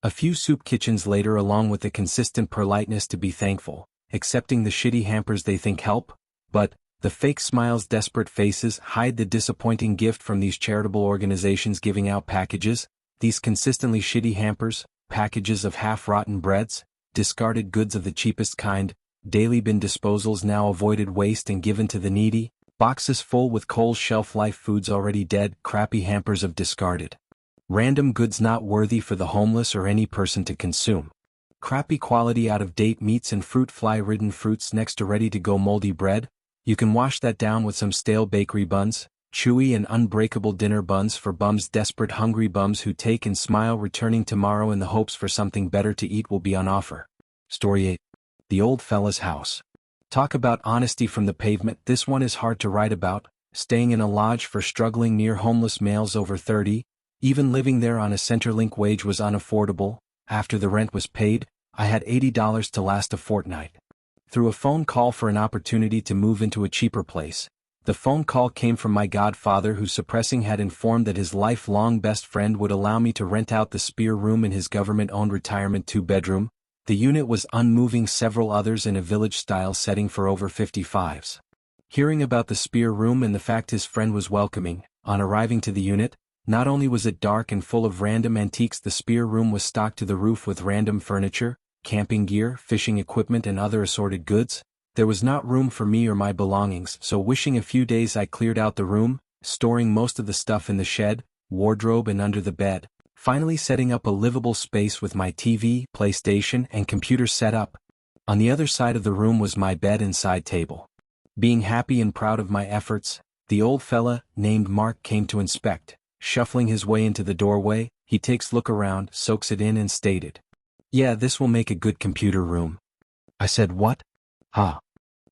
A few soup kitchens later, along with the consistent politeness to be thankful, accepting the shitty hampers they think help, but the fake smiles, desperate faces hide the disappointing gift from these charitable organizations giving out packages, these consistently shitty hampers, packages of half-rotten breads, discarded goods of the cheapest kind, daily bin disposals now avoided waste and given to the needy, boxes full with cold shelf-life foods already dead, crappy hampers of discarded random goods not worthy for the homeless or any person to consume. Crappy quality out-of-date meats and fruit, fly-ridden fruits next to ready-to-go moldy bread. You can wash that down with some stale bakery buns, chewy and unbreakable dinner buns for bums, desperate hungry bums who take and smile, returning tomorrow in the hopes for something better to eat will be on offer. Story 8. The Old Fella's House. Talk about honesty from the pavement. This one is hard to write about. Staying in a lodge for struggling near homeless males over 30, even living there on a Centrelink wage was unaffordable. After the rent was paid, I had $80 to last a fortnight. Through a phone call for an opportunity to move into a cheaper place. The phone call came from my godfather, who suppressing had informed that his lifelong best friend would allow me to rent out the spare room in his government-owned retirement 2-bedroom. The unit was unmoving, several others in a village-style setting for over 55s. Hearing about the spare room and the fact his friend was welcoming, on arriving to the unit, not only was it dark and full of random antiques, the spare room was stocked to the roof with random furniture, camping gear, fishing equipment and other assorted goods. There was not room for me or my belongings, so wishing a few days I cleared out the room, storing most of the stuff in the shed, wardrobe and under the bed, finally setting up a livable space with my TV, PlayStation and computer set up. On the other side of the room was my bed and side table. Being happy and proud of my efforts, the old fella, named Mark, came to inspect. Shuffling his way into the doorway, he takes a look around, soaks it in and stated, "Yeah, this will make a good computer room." I said, "What? Huh?"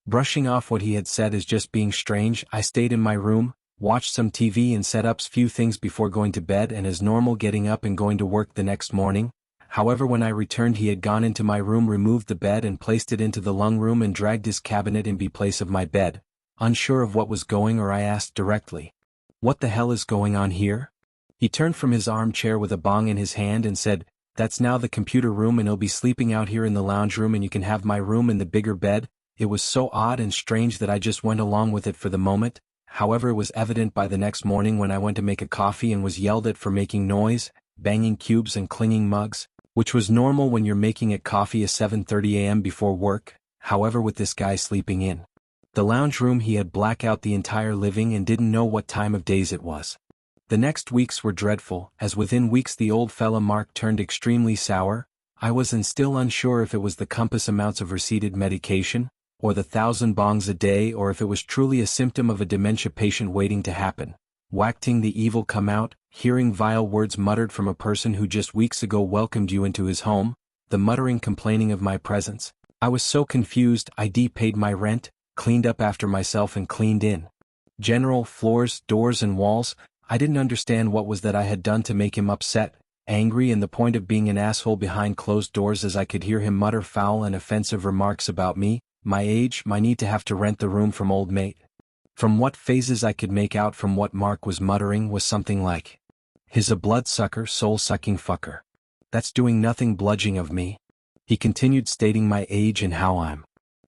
Brushing off what he had said as just being strange, I stayed in my room, watched some TV and set up few things before going to bed and as normal getting up and going to work the next morning. However, when I returned he had gone into my room, removed the bed and placed it into the lung room and dragged his cabinet in place of my bed. Unsure of what was going on, I asked directly, "What the hell is going on here?" He turned from his armchair with a bong in his hand and said, "That's now the computer room and he'll be sleeping out here in the lounge room and you can have my room and the bigger bed." It was so odd and strange that I just went along with it for the moment. However, it was evident by the next morning when I went to make a coffee and was yelled at for making noise, banging cubes and clinging mugs, which was normal when you're making a coffee at 7:30 a.m. before work. However, with this guy sleeping in the lounge room, he had blackout the entire living and didn't know what time of days it was. The next weeks were dreadful, as within weeks the old fella Mark turned extremely sour. I was and still unsure if it was the compass amounts of receipted medication, or the 1,000 bongs a day, or if it was truly a symptom of a dementia patient waiting to happen. Wacting the evil come out, hearing vile words muttered from a person who just weeks ago welcomed you into his home, the muttering complaining of my presence. I was so confused. I paid my rent, cleaned up after myself and cleaned in general floors, doors and walls. I didn't understand what was that I had done to make him upset, angry and the point of being an asshole behind closed doors, as I could hear him mutter foul and offensive remarks about me, my age, my need to have to rent the room from old mate. From what phases I could make out from what Mark was muttering was something like, "He's a bloodsucker, soul-sucking fucker. That's doing nothing bludging of me." He continued stating my age and how I'm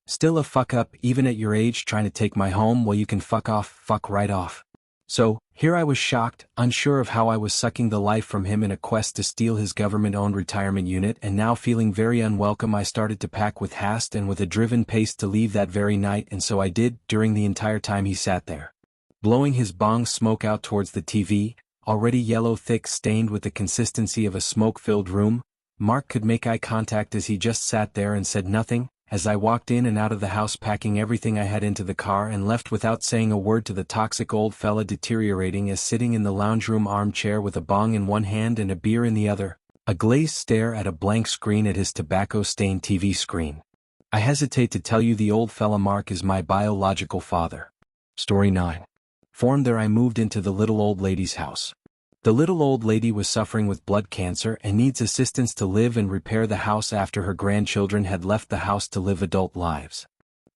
still a fuck up even at your age trying to take my home. Well, you can fuck off, fuck right off. So, here I was shocked, unsure of how I was sucking the life from him in a quest to steal his government-owned retirement unit, and now feeling very unwelcome I started to pack with haste and with a driven pace to leave that very night, and so I did. During the entire time he sat there, blowing his bong smoke out towards the TV, already yellow thick stained with the consistency of a smoke-filled room, Mark could make eye contact as he just sat there and said nothing. As I walked in and out of the house packing everything I had into the car and left without saying a word to the toxic old fella, deteriorating as sitting in the lounge room armchair with a bong in one hand and a beer in the other, a glazed stare at a blank screen at his tobacco-stained TV screen. I hesitate to tell you the old fella Mark is my biological father. Story 9. From there I moved into the little old lady's house. The little old lady was suffering with blood cancer and needs assistance to live and repair the house after her grandchildren had left the house to live adult lives.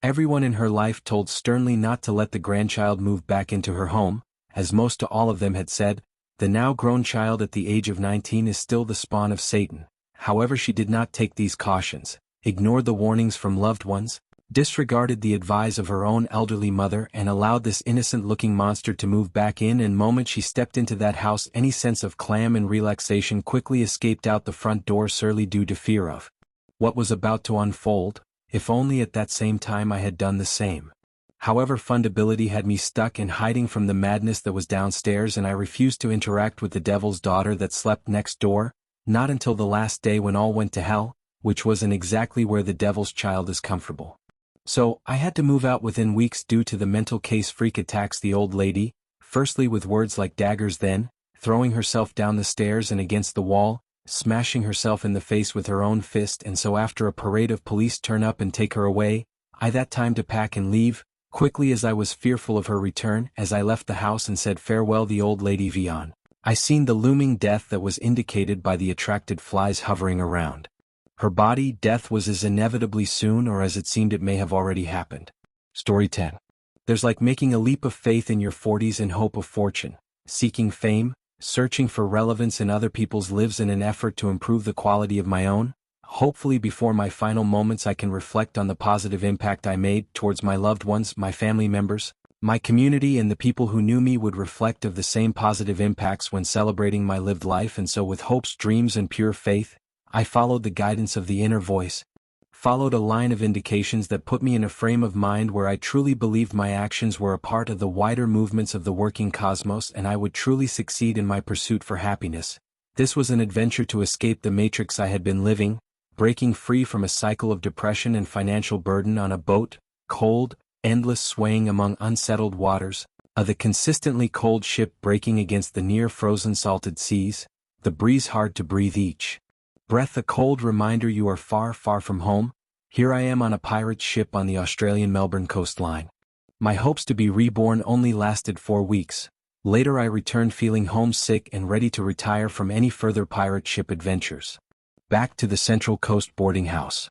Everyone in her life told sternly not to let the grandchild move back into her home, as most to all of them had said, the now grown child at the age of 19 is still the spawn of Satan. However, she did not take these cautions, ignored the warnings from loved ones, disregarded the advice of her own elderly mother and allowed this innocent-looking monster to move back in, and moment she stepped into that house any sense of calm and relaxation quickly escaped out the front door surely due to fear of what was about to unfold. If only at that same time I had done the same. However, fundability had me stuck and hiding from the madness that was downstairs, and I refused to interact with the devil's daughter that slept next door, not until the last day when all went to hell, which wasn't exactly where the devil's child is comfortable. So, I had to move out within weeks due to the mental case freak attacks the old lady, firstly with words like daggers, then throwing herself down the stairs and against the wall, smashing herself in the face with her own fist, and so after a parade of police turn up and take her away, I that time to pack and leave, quickly as I was fearful of her return. As I left the house and said farewell the old lady Vion, I seen the looming death that was indicated by the attracted flies hovering around her body. Death was as inevitably soon, or as it seemed it may have already happened. Story 10. There's like making a leap of faith in your 40s in hope of fortune, seeking fame, searching for relevance in other people's lives in an effort to improve the quality of my own. Hopefully before my final moments I can reflect on the positive impact I made towards my loved ones, my family members, my community, and the people who knew me would reflect of the same positive impacts when celebrating my lived life. And so with hopes, dreams and pure faith, I followed the guidance of the inner voice. followed a line of indications that put me in a frame of mind where I truly believed my actions were a part of the wider movements of the working cosmos and I would truly succeed in my pursuit for happiness. This was an adventure to escape the matrix I had been living, breaking free from a cycle of depression and financial burden on a boat, cold, endless swaying among unsettled waters, the consistently cold ship breaking against the near-frozen salted seas, the breeze hard to breathe each breath a cold reminder you are far, far from home. Here I am on a pirate ship on the Australian Melbourne coastline. My hopes to be reborn only lasted 4 weeks. Later I returned feeling homesick and ready to retire from any further pirate ship adventures. Back to the Central Coast boarding house.